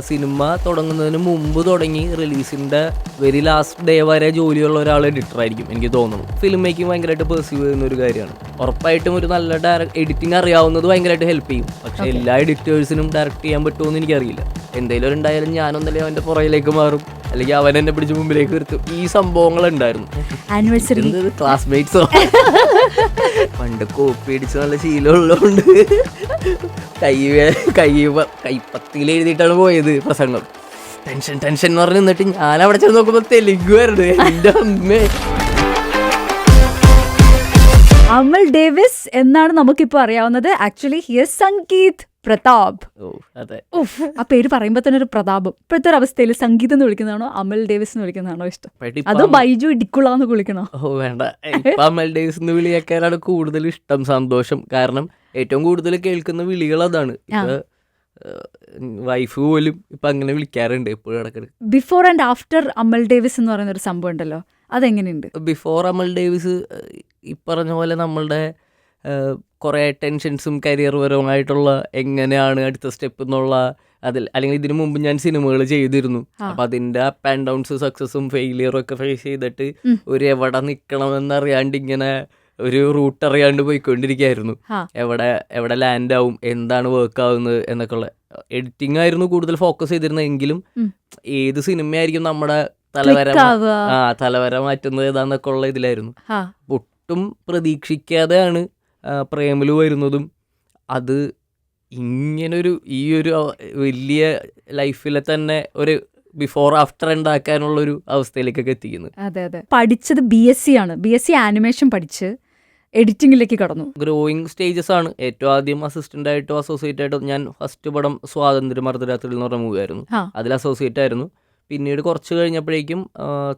Cinema തുടങ്ങുന്നതിന് മുമ്പ് തുടങ്ങി റിലീസിൻ്റെ വെരി ലാസ്റ്റ് ഡേ വരെ ജോലിയുള്ള ഒരാൾ എഡിറ്ററായിരിക്കും എനിക്ക് തോന്നുന്നു. ഫിലിം മേക്കിംഗ് ഭയങ്കരമായിട്ട് പെർസീവ് ചെയ്യുന്ന ഒരു കാര്യമാണ്. ഉറപ്പായിട്ടും ഒരു നല്ല എഡിറ്റിംഗ് അറിയാവുന്നത് ഭയങ്കരമായിട്ട് ഹെൽപ്പ് ചെയ്യും. പക്ഷേ എല്ലാ എഡിറ്റേഴ്സിനും ഡയറക്റ്റ് ചെയ്യാൻ പറ്റുമെന്ന് എനിക്കറിയില്ല. എന്തെങ്കിലും ഉണ്ടായാലും ഞാനൊന്നല്ലേ അവൻ്റെ പുറകിലേക്ക് മാറും, അല്ലെങ്കിൽ അവൻ എന്നെ പിടിച്ച് മുമ്പിലേക്ക് നിർത്തും. ഈ സംഭവങ്ങളുണ്ടായിരുന്നു. ക്ലാസ്മേറ്റ്സോ പണ്ട് കോപ്പി അടിച്ച് നല്ല ശീലമുള്ളതുകൊണ്ട് കൈപ്പത്തിയിൽ എഴുതിയിട്ടാണ് പോയത് പ്രസംഗം. ടെൻഷൻ എന്ന് പറഞ്ഞ് നിന്നിട്ട് ഞാൻ അവിടെ ചെന്ന് നോക്കുമ്പോൾ തെലുങ്കായിരുന്നു. എൻ്റെ അമ്മേ. അമൽ ഡേവിസ് എന്നാണ് നമുക്കിപ്പോൾ അറിയാവുന്നത്. Actually here Sangeeth Prathap. ആ പേര് പറയുമ്പോൾ തന്നെ ഒരു പ്രതാപം. ഇപ്പോഴത്തെ ഒരു അവസ്ഥയിൽ സംഗീതം എന്ന് വിളിക്കുന്നതാണോ അമൽ ഡേവിസ് എന്ന് വിളിക്കുന്നതാണോ ഇഷ്ടം, അതോ ബൈജു ഇടിക്കുള്ളാന്ന് വിളിക്കണോ? വേണ്ട, ഇപ്പൊ അമൽ ഡേവിസ് എന്ന് വിളിയാക്കാനാണ് കൂടുതൽ ഇഷ്ടം. സന്തോഷം. കാരണം ഏറ്റവും കൂടുതൽ കേൾക്കുന്ന വിളികൾ അതാണ്. വൈഫ് പോലും ഇപ്പൊ അങ്ങനെ വിളിക്കാറുണ്ട് എപ്പോഴും ഇടയ്ക്കിടയ്ക്ക്. Before and after Amal Davis എന്ന് പറയുന്ന ഒരു സംഭവം ഉണ്ടല്ലോ, അതെങ്ങനെയുണ്ട്? ബിഫോർ അമൽ ഡേവിസ് ഈ പറഞ്ഞ പോലെ നമ്മളുടെ കുറേ ടെൻഷൻസും കരിയർ പരമായിട്ടുള്ള എങ്ങനെയാണ് അടുത്ത സ്റ്റെപ്പ് എന്നുള്ള അതിൽ, അല്ലെങ്കിൽ ഇതിനു മുമ്പ് ഞാൻ സിനിമകൾ ചെയ്തിരുന്നു. അപ്പം അതിൻ്റെ അപ്പ് ആൻഡ് ഡൗൺസ്, സക്സസും ഫെയിലിയറും ഒക്കെ ഫേസ് ചെയ്തിട്ട് ഒരു എവിടെ നിൽക്കണമെന്നറിയാണ്ട് ഇങ്ങനെ ഒരു റൂട്ട് അറിയാണ്ട് പോയിക്കൊണ്ടിരിക്കുകയായിരുന്നു. എവിടെ ലാൻഡ് ആവും, എന്താണ് വർക്ക് ആവുന്നത് എന്നൊക്കെ ഉള്ള എഡിറ്റിംഗ് ആയിരുന്നു കൂടുതൽ ഫോക്കസ് ചെയ്തിരുന്നെങ്കിലും ഏത് സിനിമയായിരിക്കും നമ്മുടെ തലവര മാറ്റുന്നത് ഏതാന്നൊക്കെ ഉള്ള ഇതിലായിരുന്നു. ഒട്ടും പ്രതീക്ഷിക്കാതെയാണ് പ്രേമലു വരുന്നതും അത് ഇങ്ങനൊരു ഈ ഒരു വലിയ ലൈഫിലെ തന്നെ ഒരു ബിഫോർ ആഫ്റ്റർ ഉണ്ടാക്കാനുള്ളൊരു അവസ്ഥയിലേക്കൊക്കെ എത്തിക്കുന്നത്. അതെ അതെ. പഠിച്ചത് BSc ആണ്. BSc ആനിമേഷൻ പഠിച്ച് എഡിറ്റിംഗിലേക്ക് കടന്നു. ഗ്രോയിങ് സ്റ്റേജസ് ആണ്. ഏറ്റവും ആദ്യം അസിസ്റ്റന്റ് ആയിട്ടോ അസോസിയേറ്റ് ആയിട്ടോ ഞാൻ ഫസ്റ്റ് പടം സ്വാതന്ത്ര്യം അർദ്ധരാത്രി എന്ന് പറഞ്ഞ മൂവി ആയിരുന്നു, അതിൽ അസോസിയേറ്റ് ആയിരുന്നു. പിന്നീട് കുറച്ച് കഴിഞ്ഞപ്പോഴേക്കും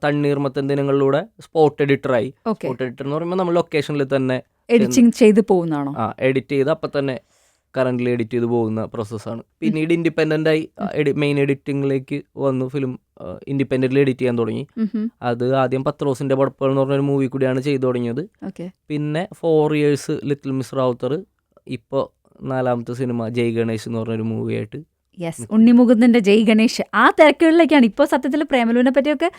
തണ്ണീർമത്തൻ ദിനങ്ങളിലൂടെ സ്പോട്ട് എഡിറ്ററായി. സ്പോട്ട് എഡിറ്റർ എന്ന് പറയുമ്പോൾ നമ്മൾ ലൊക്കേഷനിൽ തന്നെ എഡിറ്റിംഗ് ചെയ്ത് പോകുന്നതാണോ? എഡിറ്റ് ചെയ്ത് അപ്പം തന്നെ കറൻ്റ്ലി എഡിറ്റ് ചെയ്ത് പോകുന്ന പ്രോസസ്സാണ്. പിന്നീട് ഇൻഡിപെൻഡൻ്റ് ആയി മെയിൻ എഡിറ്റിങ്ങിലേക്ക് വന്നു. ഫിലിം ഇൻഡിപെൻഡൻ്റ്ലി എഡിറ്റ് ചെയ്യാൻ തുടങ്ങി. അത് ആദ്യം പത്രോസിൻ്റെ പടപ്പുകൾ എന്ന് പറഞ്ഞൊരു മൂവി കൂടിയാണ് ചെയ്തു തുടങ്ങിയത്. പിന്നെ 4 years ലിറ്റിൽ മിസ് റാവുത്തർ, ഇപ്പോൾ 4ാമത്തെ സിനിമ ജയ് ഗണേഷ് എന്ന് പറഞ്ഞൊരു മൂവിയായിട്ട്. യെസ്, ഉണ്ണിമുകുന്ദൻ്റെ ജയ് ഗണേഷ്. ആ തിരക്കുകളിലേക്കാണ് ഇപ്പോൾ സത്യത്തിൽ പ്രേമലുവിനെ പറ്റിയൊക്കെ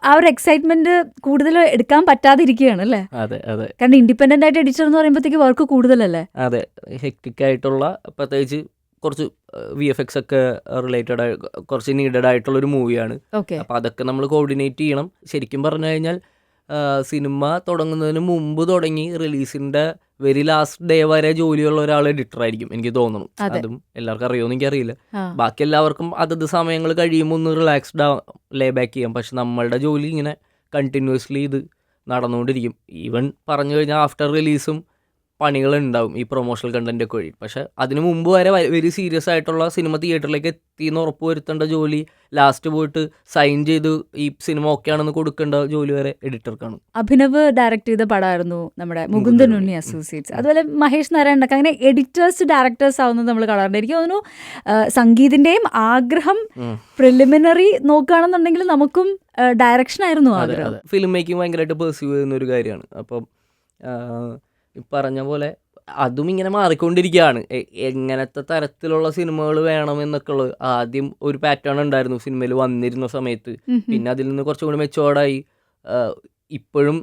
ആ ഒരു എക്സൈറ്റ്മെന്റ് കൂടുതൽ എടുക്കാൻ പറ്റാതിരിക്കുകയാണ് അല്ലേ? അതെ അതെ. കാരണം ഇൻഡിപെൻഡന്റ് ആയിട്ട് എഡിറ്റർ എന്ന് പറയുമ്പോഴത്തേക്ക് വർക്ക് കൂടുതലല്ലേ? അതെ, ഹെക്ടിക് ആയിട്ടുള്ള, പ്രത്യേകിച്ച് കുറച്ച് VFX ഒക്കെ റിലേറ്റഡ് ആയി കുറച്ച് നീഡഡ് ആയിട്ടുള്ളൊരു മൂവിയാണ്. അപ്പോൾ അതൊക്കെ നമ്മൾ കോർഡിനേറ്റ് ചെയ്യണം. ശരിക്കും പറഞ്ഞു കഴിഞ്ഞാൽ സിനിമ തുടങ്ങുന്നതിന് മുമ്പ് തുടങ്ങി റിലീസിൻ്റെ വെരി ലാസ്റ്റ് ഡേ വരെ ജോലിയുള്ള ഒരാൾ എഡിറ്ററായിരിക്കും എനിക്ക് തോന്നുന്നു. അതും എല്ലാവർക്കും അറിയുമെന്ന് എനിക്കറിയില്ല. ബാക്കി എല്ലാവർക്കും അതത് സമയങ്ങൾ കഴിയുമ്പോൾ ഒന്ന് റിലാക്സ്ഡ് ലേ ബാക്ക് ചെയ്യാം. പക്ഷെ നമ്മളുടെ ജോലി ഇങ്ങനെ കണ്ടിന്യൂസ്ലി ഇത് നടന്നുകൊണ്ടിരിക്കും. ഈവൻ പറഞ്ഞു കഴിഞ്ഞാൽ ആഫ്റ്റർ റിലീസും പണികളുണ്ടാവും ഈ പ്രൊമോഷണൽ കണ്ടന്റ് ഒക്കെ വഴി. പക്ഷെ അതിന് മുമ്പ് വരെ വെരി സീരിയസ് ആയിട്ടുള്ള സിനിമ തിയേറ്ററിലേക്ക് എത്തിയെന്ന് ഉറപ്പ് വരുത്തേണ്ട ജോലി, ലാസ്റ്റ് പോയിട്ട് സൈൻ ചെയ്ത് ഈ സിനിമ ഓക്കെ ആണെന്ന് കൊടുക്കേണ്ട ജോലി വരെ എഡിറ്റർക്കാണ്. അഭിനവ് ഡയറക്ട് ചെയ്ത പടമായിരുന്നു നമ്മുടെ മുകുന്ദൻ ഉണ്ണി അസോസിയേറ്റ്സ്. അതുപോലെ മഹേഷ് നാരായണനൊക്കെ അങ്ങനെ എഡിറ്റേഴ്സ് ഡയറക്ടേഴ്സ് ആവുന്നത് നമ്മൾ കാണാറുണ്ട്. എനിക്ക് തോന്നുന്നു സംഗീതിന്റെയും ആഗ്രഹം പ്രിലിമിനറി നോക്കുകയാണെന്നുണ്ടെങ്കിൽ നമുക്കും ഡയറക്ഷൻ ആയിരുന്നു ആഗ്രഹം. ഫിലിം മേക്കിംഗ് ഭയങ്കരമായിട്ട് പെർസീവ് ചെയ്യുന്ന ഒരു കാര്യമാണ്. അപ്പം പറഞ്ഞ പോലെ അതും ഇങ്ങനെ മാറിക്കൊണ്ടിരിക്കുകയാണ്. എങ്ങനത്തെ തരത്തിലുള്ള സിനിമകൾ വേണമെന്നൊക്കെ ഉള്ളത് ആദ്യം ഒരു പാറ്റേൺ ഉണ്ടായിരുന്നു സിനിമയിൽ വന്നിരുന്ന സമയത്ത്. പിന്നെ അതിൽ നിന്ന് കുറച്ചും കൂടി മെച്ചുവേർഡായി ഇപ്പോഴും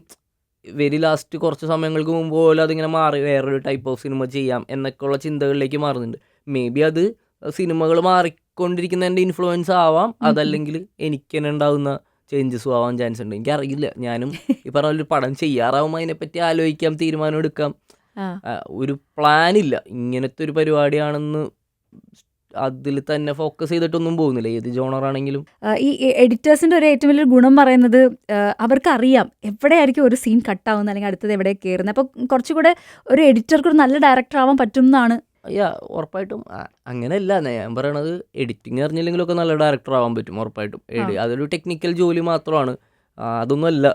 വെരി ലാസ്റ്റ് കുറച്ച് സമയങ്ങൾക്ക് മുമ്പ് പോലും അതിങ്ങനെ മാറി വേറൊരു ടൈപ്പ് ഓഫ് സിനിമ ചെയ്യാം എന്നൊക്കെയുള്ള ചിന്തകളിലേക്ക് മാറുന്നുണ്ട്. മേ ബി അത് സിനിമകൾ മാറിക്കൊണ്ടിരിക്കുന്നതിൻ്റെ ഇൻഫ്ലുവൻസ് ആവാം, അതല്ലെങ്കിൽ എനിക്ക് തന്നെ ഉണ്ടാകുന്ന ചേഞ്ചസും ആവാൻ ചാൻസ് ഉണ്ട്. എനിക്കറിയില്ല. ഞാനും ഈ പറഞ്ഞ ഒരു പടം ചെയ്യാറാവുമ്പോൾ അതിനെപ്പറ്റി ആലോചിക്കാം, തീരുമാനം എടുക്കാം. ഒരു പ്ലാനില്ല. ഇങ്ങനത്തെ ഒരു പരിപാടിയാണെന്ന് അതിൽ തന്നെ ഫോക്കസ് ചെയ്തിട്ടൊന്നും പോകുന്നില്ല, ഏത് ജോണറാണെങ്കിലും. ഈ എഡിറ്റേഴ്സിൻ്റെ ഒരു ഏറ്റവും വലിയൊരു ഗുണം പറയുന്നത് അവർക്കറിയാം എവിടെയായിരിക്കും ഒരു സീൻ കട്ടാവുന്നത് അല്ലെങ്കിൽ അടുത്തത് എവിടെ കയറുന്നത്. അപ്പോൾ കുറച്ചുകൂടെ ഒരു എഡിറ്റർക്ക് ഒരു നല്ല ഡയറക്ടർ ആവാൻ പറ്റും എന്നാണ്. ഉറപ്പായിട്ടും അങ്ങനെയല്ല ഞാൻ പറയണത്. എഡിറ്റിംഗ് അറിഞ്ഞില്ലെങ്കിലൊക്കെ നല്ല ഡയറക്ടർ ആവാൻ പറ്റും ഉറപ്പായിട്ടും. അതൊരു ടെക്നിക്കൽ ജോലി മാത്രമാണ്, അതൊന്നും അല്ല.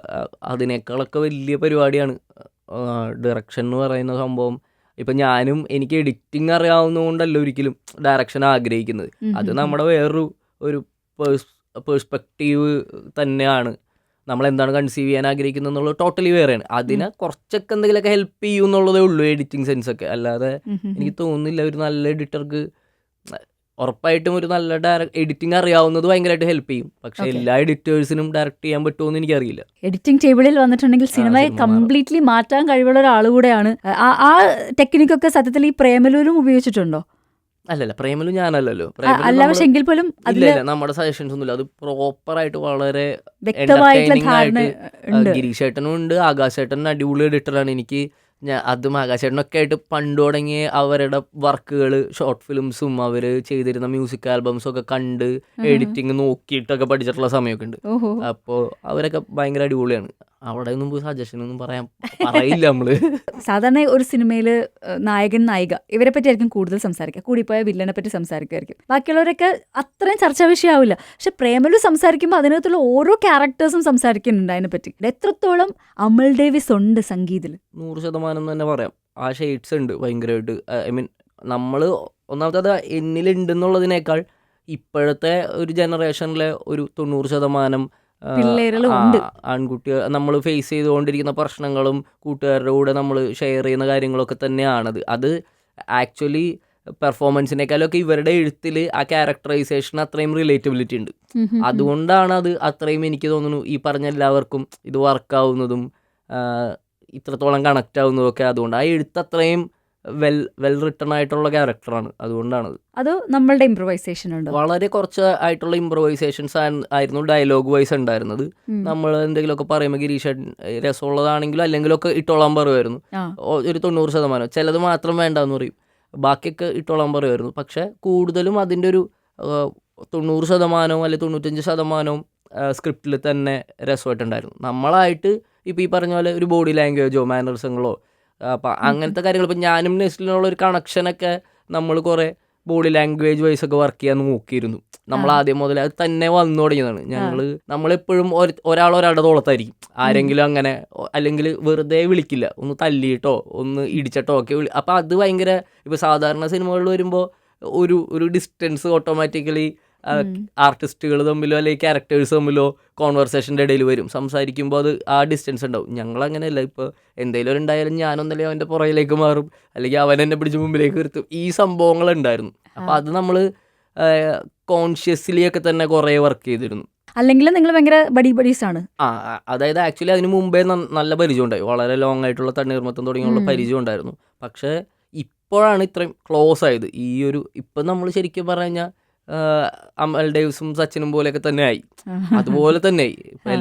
അതിനേക്കാളൊക്കെ വലിയ പരിപാടിയാണ് ഡയറക്ഷൻ എന്ന് പറയുന്ന സംഭവം. ഇപ്പം ഞാനും എനിക്ക് എഡിറ്റിംഗ് അറിയാവുന്നതുകൊണ്ടല്ല ഒരിക്കലും ഡയറക്ഷൻ ആഗ്രഹിക്കുന്നത്. അത് നമ്മുടെ വേറൊരു പേഴ്സ്പെക്റ്റീവ് തന്നെയാണ്. നമ്മളെന്താണ് കൺസീവ് ചെയ്യാൻ ആഗ്രഹിക്കുന്നത് എന്നുള്ളത് ടോട്ടലി വേറെയാണ്. അതിനെ കുറച്ചൊക്കെ എന്തെങ്കിലുമൊക്കെ ഹെൽപ്പ് ചെയ്യും എന്നുള്ളതേ ഉള്ളൂ എഡിറ്റിംഗ് സെൻസൊക്കെ. അല്ലാതെ എനിക്ക് തോന്നുന്നില്ല ഒരു നല്ല എഡിറ്റർക്ക് ഉറപ്പായിട്ടും ഒരു നല്ല എഡിറ്റിംഗ് അറിയാവുന്നത് ഭയങ്കരമായിട്ട് ഹെൽപ്പ് ചെയ്യും. പക്ഷെ എല്ലാ എഡിറ്റേഴ്സിനും ഡയറക്റ്റ് ചെയ്യാൻ പറ്റുമോ എനിക്കറിയില്ല. എഡിറ്റിംഗ് ടേബിളിൽ വന്നിട്ടുണ്ടെങ്കിൽ സിനിമയെ കംപ്ലീറ്റ്ലി മാറ്റാൻ കഴിവുള്ള ഒരാൾ കൂടെയാണ്. ആ ടെക്നിക്കൊക്കെ സത്യത്തിൽ ഈ പ്രേമലൂരും ഉപയോഗിച്ചിട്ടുണ്ടോ? അല്ലല്ല, പ്രേമലു ഞാനല്ലല്ലോ. അല്ല, പക്ഷെ എങ്കിൽ പോലും നമ്മുടെ സജഷൻസ് ഒന്നുമില്ല. അത് പ്രോപ്പറായിട്ട് വളരെ വ്യക്തമായിട്ടുള്ള ധാരണ ഉണ്ട്. ഗിരീഷ് ഏട്ടനും ഉണ്ട്, ആകാശ് ഏട്ടനും അടിപൊളി എഡിറ്ററാണ്. എനിക്ക് അതും ആകാശേട്ടനൊക്കെ ആയിട്ട് പണ്ട് തുടങ്ങിയ അവരുടെ വർക്കുകൾ, ഷോർട്ട് ഫിലിംസും അവർ ചെയ്തിരുന്ന മ്യൂസിക് ആൽബംസും ഒക്കെ കണ്ട് എഡിറ്റിംഗ് നോക്കിയിട്ടൊക്കെ പഠിച്ചിട്ടുള്ള സമയമൊക്കെ ഉണ്ട്. അപ്പോൾ അവരൊക്കെ ഭയങ്കര അടിപൊളിയാണ്. അവിടെ ഒന്നും പോയി സജഷൻ ഒന്നും പറയില്ല നമ്മള്. സാധാരണ ഒരു സിനിമയിൽ നായകൻ നായിക ഇവരെ പറ്റി ആയിരിക്കും കൂടുതൽ സംസാരിക്കുക, കൂടിപ്പോയ വില്ലനെ പറ്റി സംസാരിക്കുമായിരിക്കും. ബാക്കിയുള്ളവരൊക്കെ അത്രയും ചർച്ചാ വിഷയമാവില്ല. പക്ഷെ പ്രേമലു സംസാരിക്കുമ്പോൾ അതിനകത്തുള്ള ഓരോ ക്യാരക്ടേഴ്സും സംസാരിക്കുന്നുണ്ട് അതിനെപ്പറ്റി. എത്രത്തോളം അമൽ ഡേവിസ് ഉണ്ട് സംഗീതിൽ? 100% തന്നെ പറയാം. ആ ഷെയ്ഡ്സ് ഉണ്ട് ഭയങ്കരമായിട്ട്. ഐ മീൻ, നമ്മൾ ഒന്നാമത്തത് എന്നിലുണ്ടെന്നുള്ളതിനേക്കാൾ ഇപ്പോഴത്തെ ഒരു ജനറേഷനിലെ ഒരു 90% ആൺകുട്ടികൾ നമ്മൾ ഫേസ് ചെയ്തുകൊണ്ടിരിക്കുന്ന പ്രശ്നങ്ങളും കൂട്ടുകാരുടെ കൂടെ നമ്മൾ ഷെയർ ചെയ്യുന്ന കാര്യങ്ങളൊക്കെ തന്നെയാണത്. അത് ആക്ച്വലി പെർഫോമൻസിനേക്കാളൊക്കെ ഇവരുടെ എഴുത്തിൽ ആ ക്യാരക്ടറൈസേഷൻ അത്രയും റിലേറ്റബിലിറ്റി ഉണ്ട്. അതുകൊണ്ടാണ് അത് അത്രയും എനിക്ക് തോന്നുന്നു ഈ പറഞ്ഞ എല്ലാവർക്കും ഇത് വർക്കാവുന്നതും ഇത്രത്തോളം കണക്റ്റ് ആവുന്നതും ഒക്കെ. അതുകൊണ്ട് ആ എഴുത്ത് അത്രയും വെൽ റിട്ടൺ ആയിട്ടുള്ള ക്യാരക്ടറാണ്. അതുകൊണ്ടാണത്. അത് നമ്മളുടെ ഇംപ്രവൈസേഷൻ ഉണ്ട്. വളരെ കുറച്ച് ആയിട്ടുള്ള ഇംപ്രവൈസേഷൻസ് ആയിരുന്നു ഡയലോഗ് വൈസ് ഉണ്ടായിരുന്നത്. നമ്മൾ എന്തെങ്കിലുമൊക്കെ പറയുമ്പോൾ ഗിരീഷ് രസമുള്ളതാണെങ്കിലും അല്ലെങ്കിലൊക്കെ ഇട്ടോളാൻ പറയുമായിരുന്നു. ഒരു 90%. ചിലത് മാത്രം വേണ്ടെന്ന് പറയും, ബാക്കിയൊക്കെ ഇട്ടോളാൻ പറയുമായിരുന്നു. പക്ഷെ കൂടുതലും അതിൻ്റെ ഒരു 90% അല്ലെങ്കിൽ 95% സ്ക്രിപ്റ്റിൽ തന്നെ രസമായിട്ടുണ്ടായിരുന്നു. നമ്മളായിട്ട് ഇപ്പോൾ ഈ പറഞ്ഞ പോലെ ഒരു ബോഡി ലാംഗ്വേജോ മാനറിസങ്ങളോ അപ്പം അങ്ങനത്തെ കാര്യങ്ങൾ, ഇപ്പം ഞാനും നെസ്ലിനുള്ള ഒരു കണക്ഷനൊക്കെ നമ്മൾ കുറേ ബോഡി ലാംഗ്വേജ് വൈസ് ഒക്കെ വർക്ക് ചെയ്യാൻ നോക്കിയിരുന്നു. നമ്മൾ ആദ്യം മുതൽ അത് തന്നെ വന്നു തുടങ്ങിയതാണ്. നമ്മളെപ്പോഴും ഒരാളുടെ തോളത്തായിരിക്കും. ആരെങ്കിലും അങ്ങനെ അല്ലെങ്കിൽ വെറുതെ വിളിക്കില്ല, ഒന്ന് തല്ലിയിട്ടോ ഒന്ന് ഇടിച്ചിട്ടോ ഒക്കെ അപ്പം അത് ഭയങ്കര, ഇപ്പോൾ സാധാരണ സിനിമകളിൽ വരുമ്പോൾ ഒരു ഡിസ്റ്റൻസ് ഓട്ടോമാറ്റിക്കലി ആർട്ടിസ്റ്റുകൾ തമ്മിലോ അല്ലെങ്കിൽ ക്യാരക്ടേഴ്സ് തമ്മിലോ കോൺവെർസേഷൻ്റെ ഇടയിൽ വരും. സംസാരിക്കുമ്പോൾ അത് ആ ഡിസ്റ്റൻസ് ഉണ്ടാവും. ഞങ്ങളങ്ങനെയല്ല. ഇപ്പോൾ എന്തെങ്കിലും ഉണ്ടായാലും ഞാനൊന്നല്ലെങ്കിൽ അവൻ്റെ പുറകിലേക്ക് മാറും, അല്ലെങ്കിൽ അവൻ എന്നെ പിടിച്ച് മുമ്പിലേക്ക് നിർത്തും. ഈ സംഭവങ്ങളുണ്ടായിരുന്നു. അപ്പോൾ അത് നമ്മൾ കോൺഷ്യസ്ലി ഒക്കെ തന്നെ കുറേ വർക്ക് ചെയ്തിരുന്നു. അല്ലെങ്കിൽ നിങ്ങൾ ഭയങ്കര ബഡീസ് ആണ്. അതായത് ആക്ച്വലി അതിന് മുമ്പേ നല്ല പരിചയം ഉണ്ടായി. വളരെ ലോങ് ആയിട്ടുള്ള തണ്ണീർമത്തം തുടങ്ങിയുള്ള പരിചയം ഉണ്ടായിരുന്നു. പക്ഷേ ഇപ്പോഴാണ് ഇത്രയും ക്ലോസ് ആയത്. ഇപ്പം നമ്മൾ ശരിക്കും പറഞ്ഞു കഴിഞ്ഞാൽ അമൽ ഡേവിസും സച്ചിനും പോലെയൊക്കെ തന്നെ ആയി. അതുപോലെ തന്നെ ആയി ഇപ്പം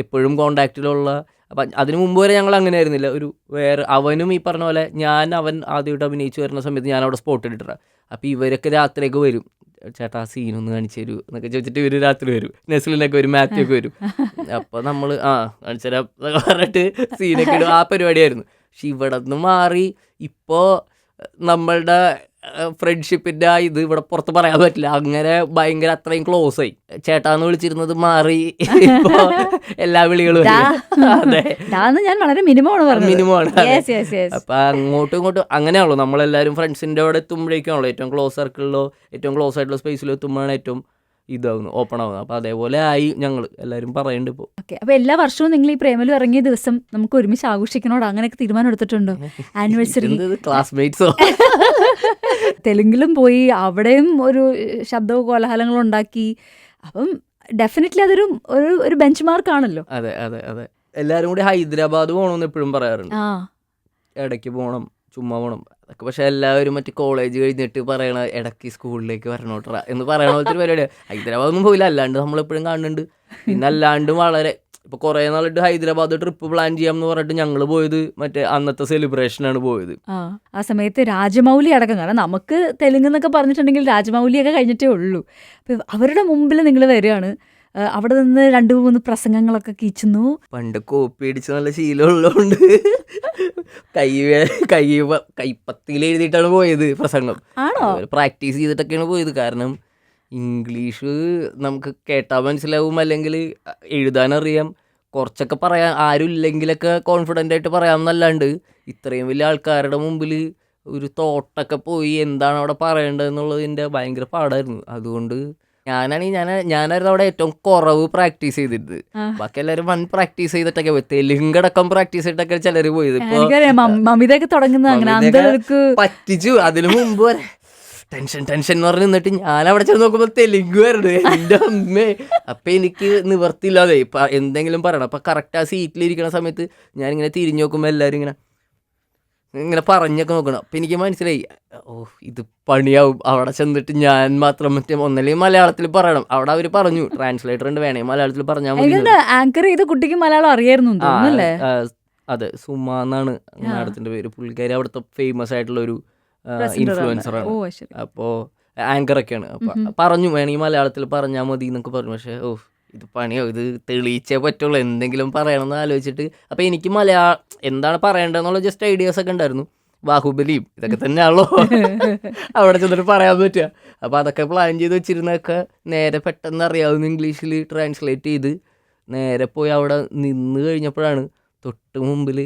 എപ്പോഴും കോണ്ടാക്റ്റിലുള്ള. അപ്പം അതിനു മുമ്പ് വരെ ഞങ്ങൾ അങ്ങനെ ആയിരുന്നില്ല. വേറെ അവനും ഈ പറഞ്ഞ പോലെ അവൻ ആദ്യമായിട്ട് അഭിനയിച്ച് വരുന്ന സമയത്ത് ഞാൻ അവിടെ സ്പോട്ട് എഡിറ്ററാണ്. അപ്പം ഇവരൊക്കെ രാത്രിയൊക്കെ വരും, ചേട്ടാ സീനൊന്ന് കാണിച്ചു തരൂ എന്നൊക്കെ ചോദിച്ചിട്ട് ഇവർ രാത്രി വരും. നെസ്ലിനൊക്കെ വരും, മാത്യു ഒക്കെ വരും. അപ്പോൾ നമ്മൾ കാണിച്ചു തരാം പറഞ്ഞിട്ട് സീനൊക്കെ ഇടും. ആ പരിപാടിയായിരുന്നു. പക്ഷെ ഇവിടെ നിന്ന് മാറി ഇപ്പോൾ നമ്മളുടെ ഫ്രണ്ട്ഷിപ്പിൻ്റെ ഇത് ഇവിടെ പുറത്ത് പറയാൻ പറ്റില്ല. അങ്ങനെ ഭയങ്കര അത്രയും ക്ലോസ് ആയി. ചേട്ടാന്ന് വിളിച്ചിരുന്നത് മാറി ഇപ്പോൾ എല്ലാ വിളികളും ഞാൻ വളരെ മിനിമമാണ്. അപ്പൊ അങ്ങോട്ടും ഇങ്ങോട്ടും അങ്ങനെയാണല്ലോ നമ്മളെല്ലാവരും ഫ്രണ്ട്സിൻ്റെ അവിടെ എത്തുമ്പോഴേക്കാണല്ലോ ഏറ്റവും ക്ലോസ് സർക്കിളിലോ ഏറ്റവും ക്ലോസ് ആയിട്ടുള്ള സ്പേസിലോ എത്തുമ്പോഴാണ് ഏറ്റവും ഇതാവുന്നു, ഓപ്പൺ ആവുന്നത്. അപ്പോൾ അതേപോലെ ആയി ഞങ്ങൾ എല്ലാവരും പറയുന്നുണ്ട് ഇപ്പോൾ. ഓക്കെ, അപ്പോൾ എല്ലാ വർഷവും നിങ്ങൾ ഈ പ്രേമലു ഇറങ്ങിയ ദിവസം നമുക്ക് ഒരുമിച്ച് ആഘോഷിക്കണോട് അങ്ങനെയൊക്കെ തീരുമാനം എടുത്തിട്ടുണ്ടോ? ആനിവേഴ്സറി ക്ലാസ്മേറ്റ്സോ തെലുങ്കിലും പോയി അവിടെയും ഒരു ശബ്ദവും കോലാഹലങ്ങളും ഉണ്ടാക്കി. അപ്പം ഡെഫിനറ്റ്ലി അതൊരു ഒരു ബെഞ്ച് മാർക്ക് ആണല്ലോ. അതെ അതെ അതെ. എല്ലാവരും കൂടി ഹൈദരാബാദ് പോകണമെന്ന് എപ്പോഴും പറയാറുണ്ട്. ഇടയ്ക്ക് പോകണം, ചുമ്മാ പോകണം അതൊക്കെ. പക്ഷെ എല്ലാവരും മറ്റേ കോളേജ് കഴിഞ്ഞിട്ട് പറയണ ഇടയ്ക്ക് സ്കൂളിലേക്ക് വരണോട്ടറ എന്ന് പറയണ പോലത്തെ പരിപാടിയാണ്. ഹൈദരാബാദൊന്നും പോയില്ല, അല്ലാണ്ട് നമ്മളെപ്പോഴും കാണുന്നുണ്ട്. പിന്നെ അല്ലാണ്ട് വളരെ ഇപ്പോൾ കുറേ നാളിട്ട് ഹൈദരാബാദ് ട്രിപ്പ് പ്ലാൻ ചെയ്യാം എന്ന് പറഞ്ഞിട്ട് ഞങ്ങൾ പോയത് മറ്റേ അന്നത്തെ സെലിബ്രേഷനാണ് പോയത്. ആ സമയത്ത് രാജമൗലി അടക്കം, കാരണം നമുക്ക് തെലുങ്ക് എന്നൊക്കെ പറഞ്ഞിട്ടുണ്ടെങ്കിൽ രാജമൗലിയൊക്കെ കഴിഞ്ഞിട്ടേ ഉള്ളൂ. അപ്പം അവരുടെ മുമ്പിൽ നിങ്ങൾ വരികയാണ്. അവിടെ നിന്ന് 2-3 പ്രസംഗങ്ങളൊക്കെ കീച്ചുന്നു. പണ്ട് കോപ്പി അടിച്ച് നല്ല ശീലമുള്ളതുകൊണ്ട് കൈപ്പത്തിയിൽ എഴുതിയിട്ടാണ് പോയത് പ്രസംഗം. പ്രാക്ടീസ് ചെയ്തിട്ടൊക്കെയാണ് പോയത്. കാരണം ഇംഗ്ലീഷ് നമുക്ക് കേട്ടാൽ മനസ്സിലാവും, അല്ലെങ്കിൽ എഴുതാനറിയാം. കുറച്ചൊക്കെ പറയാൻ ആരും ഇല്ലെങ്കിലൊക്കെ കോൺഫിഡൻ്റ് ആയിട്ട് പറയാമെന്നല്ലാണ്ട് ഇത്രയും വലിയ ആൾക്കാരുടെ മുമ്പിൽ ഒരു തോട്ടൊക്കെ പോയി എന്താണ് അവിടെ പറയേണ്ടതെന്നുള്ളതിൻ്റെ ഭയങ്കര പാടായിരുന്നു. അതുകൊണ്ട് ഞാനായിരുന്നു അവിടെ ഏറ്റവും കുറവ് പ്രാക്ടീസ് ചെയ്തിട്ട്. ബാക്കി എല്ലാവരും വൻ പ്രാക്ടീസ് ചെയ്തിട്ടൊക്കെ പോയി. തെലുങ്കടക്കം പ്രാക്ടീസ് ചെയ്തിട്ടൊക്കെ ചിലർ പോയത്. പറ്റിച്ചു. അതിനു മുമ്പ് വരെ ടെൻഷൻ ടെൻഷൻ എന്ന് പറഞ്ഞ് നിന്നിട്ട് ഞാൻ അവിടെ ചെന്ന് നോക്കുമ്പോൾ തെലുങ്ക് വരുന്നത് എൻ്റെ അമ്മേ. അപ്പം എനിക്ക് നിവർത്തിയില്ലാതെ എന്തെങ്കിലും പറയണം. അപ്പം കറക്റ്റ് ആ സീറ്റിലിരിക്കുന്ന സമയത്ത് ഞാനിങ്ങനെ തിരിഞ്ഞു നോക്കുമ്പോൾ എല്ലാവരും ഇങ്ങനെ പറഞ്ഞൊക്കെ നോക്കണം. അപ്പം എനിക്ക് മനസ്സിലായി, ഓ ഇത് പണിയാവും. അവിടെ ചെന്നിട്ട് ഞാൻ മാത്രം ഒന്നല്ലെങ്കിൽ മലയാളത്തിൽ പറയണം. അവിടെ അവർ പറഞ്ഞു ട്രാൻസ്ലേറ്റർ ഉണ്ട്, വേണേ മലയാളത്തിൽ പറഞ്ഞാൽ മതി. ആങ്കർ ചെയ്ത കുട്ടിക്ക് മലയാളം അറിയായിരുന്നു തോന്നുന്നല്ലേ? അതെ, സുമ എന്നാണ് മാഡത്തിന്റെ പേര്. പുള്ളിക്കാരി അവിടുത്തെ ഫേമസ് ആയിട്ടുള്ള ഒരു ഇൻഫ്ലുവൻസറാണ്. അപ്പോൾ ആങ്കറൊക്കെയാണ്. അപ്പം പറഞ്ഞു വേണമെങ്കിൽ മലയാളത്തിൽ പറഞ്ഞാൽ മതി എന്നൊക്കെ പറഞ്ഞു. പക്ഷേ ഇത് പണിയോ, ഇത് തെളിയിച്ചേ പറ്റുള്ളൂ, എന്തെങ്കിലും പറയണമെന്ന് ആലോചിച്ചിട്ട്. അപ്പം എനിക്ക് എന്താണ് പറയേണ്ടതെന്നുള്ള ജസ്റ്റ് ഐഡിയാസ് ഒക്കെ ഉണ്ടായിരുന്നു. ബാഹുബലിയും ഇതൊക്കെ തന്നെയാണല്ലോ അവിടെ ചെന്നിട്ട് പറയാൻ പറ്റുക. അപ്പോൾ അതൊക്കെ പ്ലാൻ ചെയ്ത് വെച്ചിരുന്നതൊക്കെ നേരെ പെട്ടെന്ന് അറിയാവുന്ന ഇംഗ്ലീഷിൽ ട്രാൻസ്ലേറ്റ് ചെയ്ത് നേരെ പോയി അവിടെ നിന്ന് കഴിഞ്ഞപ്പോഴാണ് തൊട്ട് മുമ്പിൽ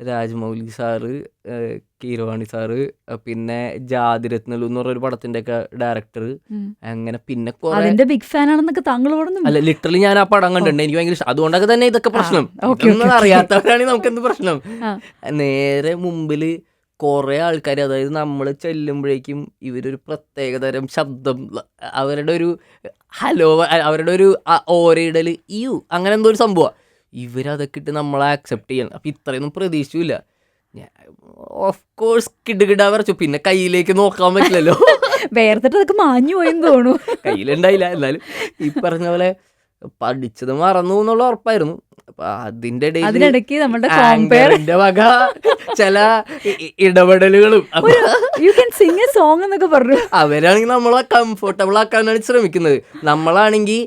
രാജമൗലി സാറ്, കീരവാണി സാറ്, പിന്നെ ജാതിരത്നലു എന്ന് പറഞ്ഞൊരു പടത്തിന്റെ ഒക്കെ ഡയറക്ടർ, അങ്ങനെ പിന്നെ ബിഗ് ഫാൻ ആണെന്നൊക്കെ താങ്കൾ അല്ല, ലിറ്ററലി ഞാൻ ആ പടം കണ്ടിട്ടുണ്ട്, എനിക്ക് ഭയങ്കര ഇഷ്ടം. അതുകൊണ്ടൊക്കെ തന്നെ ഇതൊക്കെ പ്രശ്നം. അറിയാത്തവരാണെങ്കിൽ നമുക്ക് എന്ത് പ്രശ്നം. നേരെ മുമ്പില് കുറെ ആൾക്കാർ, അതായത് നമ്മൾ ചെല്ലുമ്പോഴേക്കും ഇവരൊരു പ്രത്യേകതരം ശബ്ദം, അവരുടെ ഒരു ഹലോ, അവരുടെ ഒരു ഓരയിടൽ, അങ്ങനെ എന്തോ ഒരു സംഭവം, ഇവരതൊക്കെ ഇട്ട് നമ്മളെ ആക്സെപ്റ്റ് ചെയ്യണം. അപ്പം ഇത്രയൊന്നും പ്രതീക്ഷിച്ചില്ല ഞാൻ. ഓഫ് കോഴ്സ് കിടുകിടാ വരച്ചു. പിന്നെ കയ്യിലേക്ക് നോക്കാൻ പറ്റില്ലല്ലോ, വേർത്തിട്ട് അതൊക്കെ മാഞ്ഞു പോയെന്ന് തോന്നുന്നു. കയ്യിലുണ്ടായില്ല. എന്നാലും ഈ പറഞ്ഞ പോലെ പഠിച്ചത് മറന്നു എന്നുള്ള ഉറപ്പായിരുന്നു. അപ്പൊ അതിന്റെ അതിനിടയ്ക്ക് നമ്മുടെ വക ചില ഇടപെടലുകളും സോങ് എന്നൊക്കെ പറഞ്ഞു. അവരാണെങ്കിൽ നമ്മളെ കംഫർട്ടബിൾ ആക്കാനാണ് ശ്രമിക്കുന്നത്. നമ്മളാണെങ്കിൽ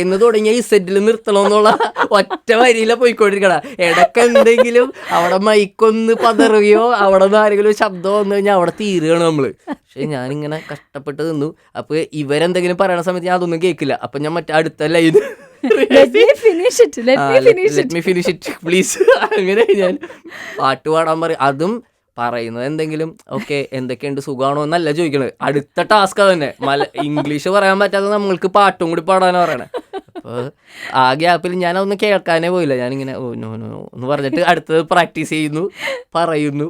എന്ന് തുടങ്ങിയ ഈ സെറ്റിൽ നിർത്തണമെന്നുള്ള ഒറ്റ വരിയില പോയിക്കൊണ്ടിരിക്കണ. ഇടയ്ക്ക് എന്തെങ്കിലും അവിടെ മൈക്കൊന്ന് പതറുകയോ അവിടെ നിന്ന് ആരെങ്കിലും ശബ്ദം വന്നു കഴിഞ്ഞാൽ അവിടെ തീരുകയാണ് നമ്മള്. പക്ഷെ ഞാനിങ്ങനെ കഷ്ടപ്പെട്ട് നിന്നു. അപ്പൊ ഇവരെന്തെങ്കിലും പറയണ സമയത്ത് ഞാൻ അതൊന്നും കേൾക്കില്ല. അപ്പൊ ഞാൻ മറ്റേ അടുത്ത ലൈൻ പ്ലീസ് അങ്ങനെ ഞാൻ പാട്ട് പാടാൻ പറയും. അതും പറയുന്നത് എന്തെങ്കിലും ഓക്കെ എന്തൊക്കെയുണ്ട് സുഖമാണോ എന്നല്ല ചോദിക്കണത്. അടുത്ത ടാസ്ക് തന്നെ ഇംഗ്ലീഷ് പറയാൻ പറ്റാതെ നമ്മൾക്ക് പാട്ടും കൂടി പാടാനാണ് പറയണേ. അപ്പോൾ ആ ഗ്യാപ്പിൽ ഞാൻ അതൊന്നും കേൾക്കാനേ പോയില്ല. ഞാനിങ്ങനെ നോ എന്ന് പറഞ്ഞിട്ട് അടുത്തത് പ്രാക്ടീസ് ചെയ്യുന്നു, പറയുന്നു.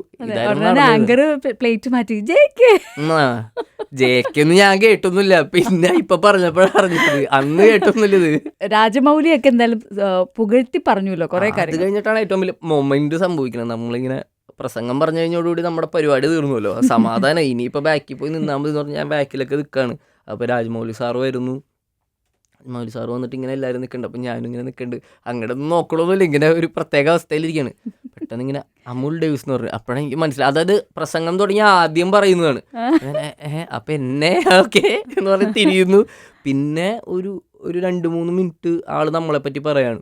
പ്ലേറ്റ് മാറ്റി ജേക്കൊന്നും ഞാൻ കേട്ടൊന്നുമില്ല. പിന്നെ ഇപ്പൊ പറഞ്ഞപ്പോഴാണ് അറിഞ്ഞത്, അന്ന് കേട്ടൊന്നുമില്ല. ഇത് രാജമൗലിയൊക്കെ എന്തായാലും പുകഴ്ത്തി പറഞ്ഞല്ലോ കുറെ കാര്യം. അത് കഴിഞ്ഞിട്ടാണ് ഏറ്റവും വലിയ മൊമെന്റ് സംഭവിക്കുന്നത്. നമ്മളിങ്ങനെ പ്രസംഗം പറഞ്ഞു കഴിഞ്ഞോടുകൂടി നമ്മുടെ പരിപാടി തീർന്നുവല്ലോ, സമാധാനം. ഇനിയിപ്പോൾ ബാക്കിൽ പോയി നിന്നാൽ മതി എന്ന് പറഞ്ഞാൽ ഞാൻ ബാക്കിലൊക്കെ നിൽക്കുകയാണ്. അപ്പോൾ രാജമൗലി സാറ് വരുന്നു. രാജമൗലി സാറ് വന്നിട്ട് ഇങ്ങനെ എല്ലാവരും നിൽക്കുന്നുണ്ട്. അപ്പം ഞാനും ഇങ്ങനെ നിൽക്കുന്നുണ്ട്. അങ്ങോട്ട് ഒന്നും നോക്കണമെന്നില്ല, ഇങ്ങനെ ഒരു പ്രത്യേക അവസ്ഥയിലിരിക്കുകയാണ്. പെട്ടെന്ന് ഇങ്ങനെ അമുൽ ഡേവിസ് എന്ന് പറഞ്ഞു. അപ്പോഴാണ് എനിക്ക് മനസ്സിലായി, അതായത് പ്രസംഗം തുടങ്ങി ആദ്യം പറയുന്നതാണ്. അപ്പം എന്നെ ഓക്കെ എന്ന് പറഞ്ഞ് തിരിയുന്നു. പിന്നെ ഒരു 2-3 മിനിറ്റ് ആള് നമ്മളെ പറ്റി പറയാണ്.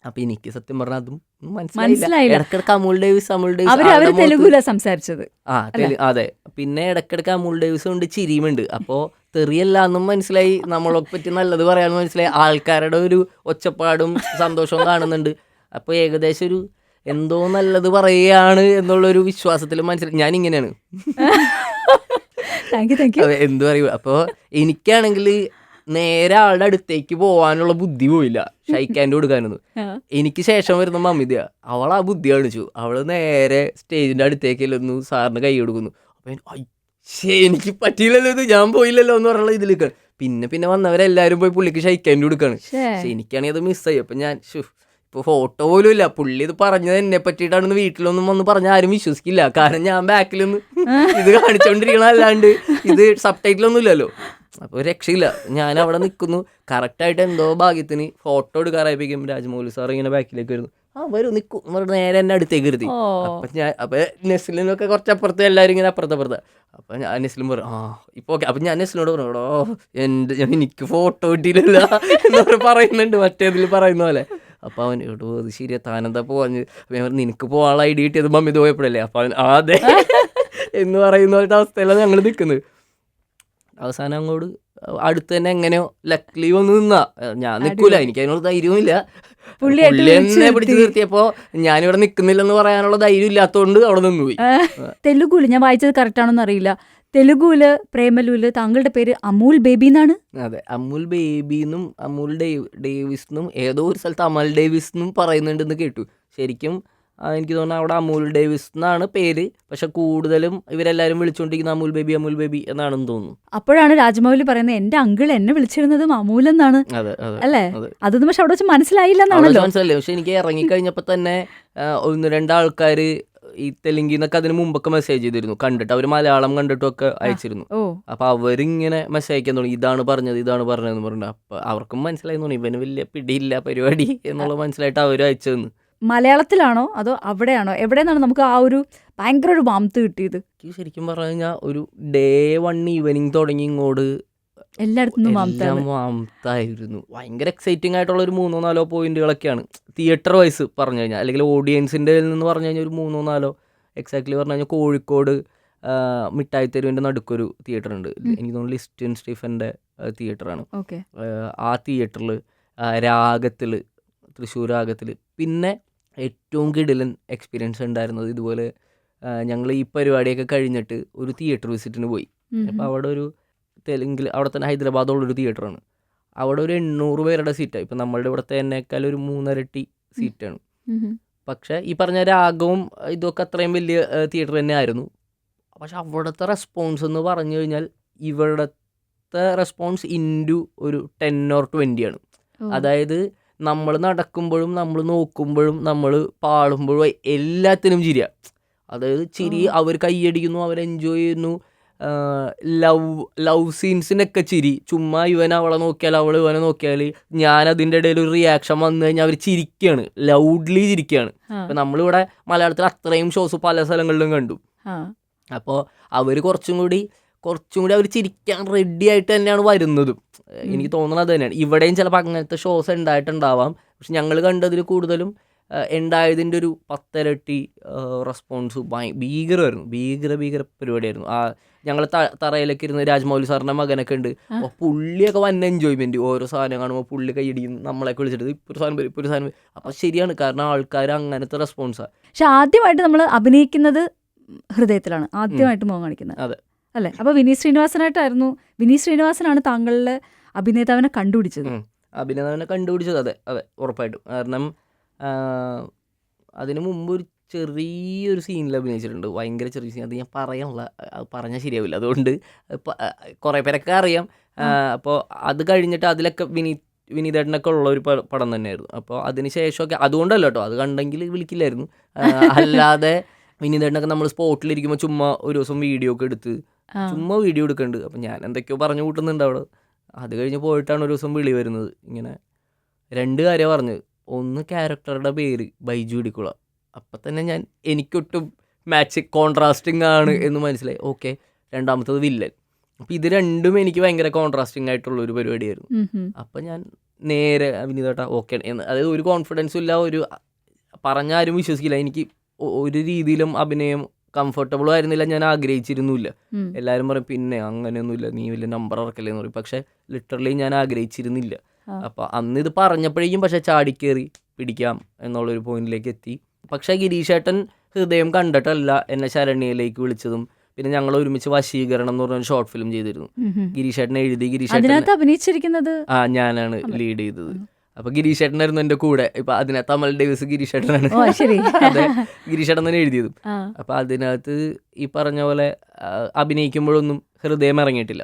അപ്പൊ എനിക്ക് സത്യം പറഞ്ഞാൽ അതും മനസ്സിലായില്ല. ഇടക്കിടക്ക് അമുൽ ഡേവിസ് സംസാരിച്ചത്. അതെ. പിന്നെ ഇടക്കിടക്ക് അമുൽ ഡേവിസ് ഉണ്ട്, ചിരിയുമുണ്ട്. അപ്പോ തെറിയല്ല എന്നും മനസ്സിലായി, നമ്മളെ പറ്റി നല്ലത് പറയാനും മനസ്സിലായി, ആൾക്കാരുടെ ഒരു ഒച്ചപ്പാടും സന്തോഷവും കാണുന്നുണ്ട്. അപ്പൊ ഏകദേശം ഒരു എന്തോ നല്ലത് പറയുകയാണ് എന്നുള്ളൊരു വിശ്വാസത്തിൽ മനസ്സിലായി. ഞാനിങ്ങനെയാണ് എന്ത് പറയൂ. അപ്പോൾ എനിക്കാണെങ്കിൽ നേരെ ആളുടെ അടുത്തേക്ക് പോകാനുള്ള ബുദ്ധി പോയില്ല, ഷൈക്കാൻഡ് കൊടുക്കാനൊന്നും. എനിക്ക് ശേഷം വരുന്ന മമിത, അവൾ ആ ബുദ്ധി കാണിച്ചു. അവള് നേരെ സ്റ്റേജിന്റെ അടുത്തേക്കല്ലൊന്നു സാറിന് കൈ കൊടുക്കുന്നു. അപ്പൊ എനിക്ക് പറ്റിയില്ലല്ലോ, ഇത് ഞാൻ പോയില്ലല്ലോ എന്ന് പറഞ്ഞുള്ള ഇതിലേക്ക്. പിന്നെ വന്നവരെല്ലാരും പോയി പുള്ളിക്ക് ഷൈക്കാൻഡ് കൊടുക്കാണ്. പക്ഷെ എനിക്കാണെങ്കിൽ അത് മിസ്സായി. അപ്പൊ ഞാൻ ഇപ്പോൾ ഫോട്ടോ പോലും ഇല്ല. പുള്ളി ഇത് പറഞ്ഞത് എന്നെ പറ്റിയിട്ടാണെന്ന് വീട്ടിലൊന്നും വന്ന് പറഞ്ഞാൽ ആരും വിശ്വസിക്കില്ല. കാരണം ഞാൻ ബാക്കിലൊന്ന് ഇത് കാണിച്ചോണ്ടിരിക്കണ, അല്ലാണ്ട് ഇത് സബ് ടൈറ്റിലൊന്നും ഇല്ലല്ലോ. അപ്പോൾ രക്ഷയില്ല. ഞാൻ അവിടെ നിൽക്കുന്നു. കറക്റ്റായിട്ട് എന്തോ ഭാഗ്യത്തിന് ഫോട്ടോ എടുക്കാറായപ്പോഴേക്കും രാജമൗലി സാർ ഇങ്ങനെ ബാക്കിലേക്ക് വരുന്നു. വരും നിൽക്കും നേരെ എന്നെ അടുത്തേക്ക് ഇരുത്തി. അപ്പൊ നെസ്ലിനൊക്കെ കുറച്ചപ്പുറത്ത്, എല്ലാവരും ഇങ്ങനെ അപ്പുറത്തപ്പുറത്ത്. അപ്പൊ ഞാൻ നെസ്ലിൻ പറഞ്ഞു ഇപ്പൊ ഓക്കെ. അപ്പൊ ഞാൻ നെസ്ലിനോട് പറഞ്ഞു, എനിക്ക് ഫോട്ടോ കിട്ടിയില്ല എന്ന് പറയുന്നുണ്ട്, മറ്റേതിൽ പറയുന്ന പോലെ. അപ്പൊ അവൻ ഇത് ശരിയാ, താനെന്താ പോവാഞ്ഞ്? നിനക്ക് പോകാനുള്ള ഐഡിയ കിട്ടിയത് മമ്മി പോയപ്പോഴല്ലേ? അപ്പൊ അവൻ അതെ എന്ന് പറയുന്ന പോലത്തെ അവസ്ഥയിലാണ് ഞങ്ങൾ നിൽക്കുന്നത്. അവസാനം അങ്ങോട്ട് അടുത്ത് തന്നെ എങ്ങനെയോ ലക്ലി വന്ന് നിന്നാ. ഞാൻ നിൽക്കൂല, എനിക്ക് അതിനുള്ള ധൈര്യവുമില്ല. പുള്ളി എന്നെ പിടിച്ചു നിർത്തിയപ്പോ ഞാനിവിടെ നിൽക്കുന്നില്ലെന്ന് പറയാനുള്ള ധൈര്യം ഇല്ലാത്തതുകൊണ്ട് അവിടെ നിന്നുപോയി. തെലുഗുല് ഞാൻ വായിച്ചത് കറക്റ്റ് ആണെന്ന് അറിയില്ല. തെലുഗുല് പ്രേമലുല് താങ്കളുടെ പേര് അമൂൽ ബേബി എന്നാണ്. അതെ, അമൂൽ ബേബിന്നും അമൂൽ ഡേവിസ് എന്നും ഏതോ ഒരു സ്ഥലത്ത് അമൽ ഡേവിസ് എന്നും പറയുന്നുണ്ടെന്ന് കേട്ടു. ശരിക്കും എനിക്ക് തോന്നുന്നു അവിടെ അമൂൽ ഡേവിസ് എന്നാണ് പേര്, പക്ഷെ കൂടുതലും ഇവരെല്ലാവരും വിളിച്ചുകൊണ്ടിരിക്കുന്ന അമൂൽ ബേബി എന്നാണെന്ന് തോന്നുന്നു. അപ്പോഴാണ് രാജമൗലി പറയുന്നത് എന്റെ അങ്കിൾ എന്നെ വിളിച്ചിരുന്നതും അമൂൽ എന്നാണ്. അതെ അതെ അല്ലേ? അതെ. അതൊന്നും പക്ഷെ അവിടെ വെച്ച് മനസ്സിലായില്ല അവിടെ എന്നാണല്ലോ. മനസ്സിലല്ലേ, പക്ഷെ എനിക്ക് ഇറങ്ങിക്കഴിഞ്ഞപ്പോൾ തന്നെ 1-2 ആൾക്കാർ ഈ തെലുങ്കിൽ നിന്നൊക്കെ അതിന് മുമ്പൊക്കെ മെസ്സേജ് ചെയ്തിരുന്നു, കണ്ടിട്ട് അവർ മലയാളം കണ്ടിട്ടും ഒക്കെ അയച്ചിരുന്നു. ഓ അപ്പോൾ അവരിങ്ങനെ മെസ്സേജ് അയക്കാൻ തുടങ്ങി, ഇതാണ് പറഞ്ഞതെന്ന് പറഞ്ഞു. അപ്പോൾ അവർക്കും മനസ്സിലായി തോന്നി ഇവന് വലിയ പിടിയില്ല പരിപാടി എന്നുള്ളത് മനസ്സിലായിട്ട് അവർ അയച്ചതെന്ന്. മലയാളത്തിലാണോ അതോ അവിടെയാണോ, എവിടെയെന്നാണ് നമുക്ക് ആ ഒരു ഭയങ്കര ഒരു വാംത്ത് കിട്ടിയത്? എനിക്ക് ശരിക്കും പറഞ്ഞു കഴിഞ്ഞാൽ ഒരു ഡേ 1 ഈവനിങ് തുടങ്ങി ഇങ്ങോട്ട് എല്ലായിടത്തും എല്ലാം വാംത്തായിരുന്നു. ഭയങ്കര എക്സൈറ്റിംഗ് ആയിട്ടുള്ള ഒരു 3-4 പോയിന്റുകളൊക്കെയാണ് തിയേറ്റർ വൈസ് പറഞ്ഞു കഴിഞ്ഞാൽ, അല്ലെങ്കിൽ ഓഡിയൻസിൻ്റെ നിന്ന് പറഞ്ഞു കഴിഞ്ഞാൽ ഒരു 3-4 എക്സാക്ട്ലി പറഞ്ഞു കഴിഞ്ഞാൽ കോഴിക്കോട് മിഠായി തെരുവിൻ്റെ നടുക്കൊരു തിയേറ്റർ ഉണ്ട്, എനിക്ക് തോന്നുന്നു ലിസ്റ്റിൻ സ്റ്റീഫൻ്റെ തിയേറ്ററാണ്. ഓക്കെ. ആ തിയേറ്ററിൽ രാഗത്തിൽ, തൃശ്ശൂർ രാഗത്തിൽ. പിന്നെ ഏറ്റവും കിടിലൻ എക്സ്പീരിയൻസ് ഉണ്ടായിരുന്നത് ഇതുപോലെ ഞങ്ങൾ ഈ പരിപാടിയൊക്കെ കഴിഞ്ഞിട്ട് ഒരു തിയേറ്റർ വിസിറ്റിന് പോയി. അപ്പോൾ അവിടെ ഒരു തെലുങ്കിൽ, അവിടെ തന്നെ ഹൈദരാബാദുള്ളൊരു തിയേറ്ററാണ്. അവിടെ ഒരു 800 പേരുടെ സീറ്റാണ്. ഇപ്പം നമ്മളുടെ ഇവിടുത്തെ എന്നേക്കാൾ ഒരു 3 ഇരട്ടി സീറ്റാണ്. പക്ഷേ ഈ പറഞ്ഞ രാഗവും ഇതൊക്കെ അത്രയും വലിയ തിയേറ്റർ തന്നെ ആയിരുന്നു. പക്ഷെ അവിടുത്തെ റെസ്പോൺസ് എന്ന് പറഞ്ഞു കഴിഞ്ഞാൽ ഇവിടുത്തെ റെസ്പോൺസ് ഇൻറ്റു ഒരു 10 or 20 ആണ്. അതായത് നമ്മൾ നടക്കുമ്പോഴും നമ്മൾ നോക്കുമ്പോഴും നമ്മൾ പാടുമ്പോഴും എല്ലാത്തിനും ചിരിയാണ്. അതായത് ചിരി, അവർ കൈയടിക്കുന്നു, അവർ എൻജോയ് ചെയ്യുന്നു. ലവ് സീൻസിനൊക്കെ ചിരി, ചുമ്മാ ഇവൻ അവളെ നോക്കിയാൽ അവൾ ഇവനെ നോക്കിയാൽ ഞാൻ അതിൻ്റെ ഇടയിൽ ഒരു റിയാക്ഷൻ വന്നു കഴിഞ്ഞാൽ അവർ ചിരിക്കുകയാണ്, ലൗഡ്ലി ചിരിക്കുകയാണ്. അപ്പം നമ്മളിവിടെ മലയാളത്തിൽ അത്രയും ഷോസ് പല സ്ഥലങ്ങളിലും കണ്ടു. അപ്പോൾ അവർ കുറച്ചും കൂടി അവർ ചിരിക്കാൻ റെഡി ആയിട്ട് തന്നെയാണ് വരുന്നതും. എനിക്ക് തോന്നുന്നത് അത് തന്നെയാണ്. ഇവിടെയും ചിലപ്പോൾ അങ്ങനത്തെ ഷോസ് ഉണ്ടായിട്ടുണ്ടാവാം, പക്ഷെ ഞങ്ങൾ കണ്ടതിൽ കൂടുതലും ഉണ്ടായതിൻ്റെ ഒരു 10 ഇരട്ടി റെസ്പോൺസ് ഭീകരമായിരുന്നു. ഭീകര പരിപാടിയായിരുന്നു. ഞങ്ങൾ തറയിലൊക്കെ ഇരുന്ന് രാജമൗലി സാറിൻ്റെ മകനൊക്കെ ഉണ്ട്, അപ്പോൾ പുള്ളിയൊക്കെ വന്ന എൻജോയ്മെൻറ്റ്. ഓരോ സാധനം കാണുമ്പോൾ പുള്ളി കൈയടിക്കും, നമ്മളൊക്കെ വിളിച്ചിട്ട് ഇപ്പോൾ ഒരു സാധനം. അപ്പോൾ ശരിയാണ്, കാരണം ആൾക്കാർ അങ്ങനത്തെ റെസ്പോൺസാണ്. പക്ഷെ ആദ്യമായിട്ട് നമ്മൾ അഭിനയിക്കുന്നത് ഹൃദയത്തിലാണ്, ആദ്യമായിട്ട് മുഖം കാണിക്കുന്നത്. അതെ അല്ലേ? അപ്പോൾ വിനീത് ശ്രീനിവാസനാണ് താങ്കളുടെ അഭിനേതാവിനെ കണ്ടുപിടിച്ചത്. അതെ അതെ ഉറപ്പായിട്ടും. കാരണം അതിന് മുമ്പ് ഒരു ചെറിയൊരു സീനിൽ അഭിനയിച്ചിട്ടുണ്ട്, ഭയങ്കര ചെറിയ സീൻ. അത് ഞാൻ പറഞ്ഞാൽ ശരിയാവില്ല, അതുകൊണ്ട് കുറേ പേരൊക്കെ അറിയാം. അപ്പോൾ അത് കഴിഞ്ഞിട്ട് അതിലൊക്കെ വിനീതേട്ടനൊക്കെ ഉള്ള ഒരു പടം തന്നെയായിരുന്നു. അപ്പോൾ അതിന് ശേഷമൊക്കെ അതുകൊണ്ടല്ല കേട്ടോ, അത് കണ്ടെങ്കിൽ വിളിക്കില്ലായിരുന്നു. അല്ലാതെ വിനീതേട്ടനൊക്കെ നമ്മൾ സ്പോട്ടിലിരിക്കുമ്പോൾ ചുമ്മാ ഒരു ദിവസം വീഡിയോ ഒക്കെ എടുത്ത് ചുമ്മാ വീഡിയോ എടുക്കുന്നുണ്ട്. അപ്പം ഞാൻ എന്തൊക്കെയോ പറഞ്ഞു കൂട്ടുന്നുണ്ട് അവിടെ. അത് കഴിഞ്ഞ് പോയിട്ടാണ് ഒരു ദിവസം വിളി വരുന്നത്. ഇങ്ങനെ 2 കാര്യം പറഞ്ഞത്. ഒന്ന് ക്യാരക്ടറുടെ പേര് ബൈജു ഇടിക്കുള. അപ്പം തന്നെ എനിക്കൊട്ടും കോൺട്രാസ്റ്റിംഗ് ആണ് എന്ന് മനസ്സിലായി. ഓക്കെ. രണ്ടാമത്തത് വില്ലൻ. അപ്പം ഇത് രണ്ടും എനിക്ക് ഭയങ്കര കോൺട്രാസ്റ്റിംഗ് ആയിട്ടുള്ള ഒരു പരിപാടിയായിരുന്നു. അപ്പം ഞാൻ നേരെ വിനീതേട്ടാ ഓക്കെ എന്ന്, അതായത് ഒരു കോൺഫിഡൻസും ഇല്ല, ഒരു പറഞ്ഞാരും വിശ്വസിക്കില്ല. എനിക്ക് ഒരു രീതിയിലും അഭിനയം കംഫർട്ടബിളും ആയിരുന്നില്ല, ഞാൻ ആഗ്രഹിച്ചിരുന്നില്ല. എല്ലാവരും പറയും പിന്നെ അങ്ങനെയൊന്നുമില്ല, നീ വലിയ നമ്പർ ഇറക്കല്ലേ എന്ന് പറയും. പക്ഷെ ലിറ്ററലി ഞാൻ ആഗ്രഹിച്ചിരുന്നില്ല. അപ്പോൾ അന്ന് ഇത് പറഞ്ഞപ്പോഴേക്കും പക്ഷെ ചാടിക്കേറി പിടിക്കാം എന്നുള്ളൊരു പോയിന്റിലേക്ക് എത്തി. പക്ഷേ ഗിരീഷേട്ടൻ ഹൃദയം കണ്ടിട്ടല്ല എന്നെ ശരണ്യയിലേക്ക് വിളിച്ചതും. പിന്നെ ഞങ്ങൾ ഒരുമിച്ച് വശീകരണം എന്ന് പറഞ്ഞ ഷോർട്ട് ഫിലിം ചെയ്തിരുന്നു. ഗിരീഷേട്ടൻ എഴുതി, ഗിരീഷേട്ടൻ അഭിനയിച്ചിരിക്കുന്നത് ഞാനാണ് ലീഡ് ചെയ്തത്. അപ്പൊ ഗിരീഷേട്ടനായിരുന്നു എന്റെ കൂടെ. ഇപ്പൊ അതിനകത്ത് അമൽ ഡേവിസ് ഗിരീഷേട്ടനാണ്. അതെ, ഗിരീഷേട്ടൻ തന്നെ എഴുതിയതും. അപ്പൊ അതിനകത്ത് ഈ പറഞ്ഞ പോലെ അഭിനയിക്കുമ്പോഴൊന്നും ഹൃദയം ഇറങ്ങിയിട്ടില്ല.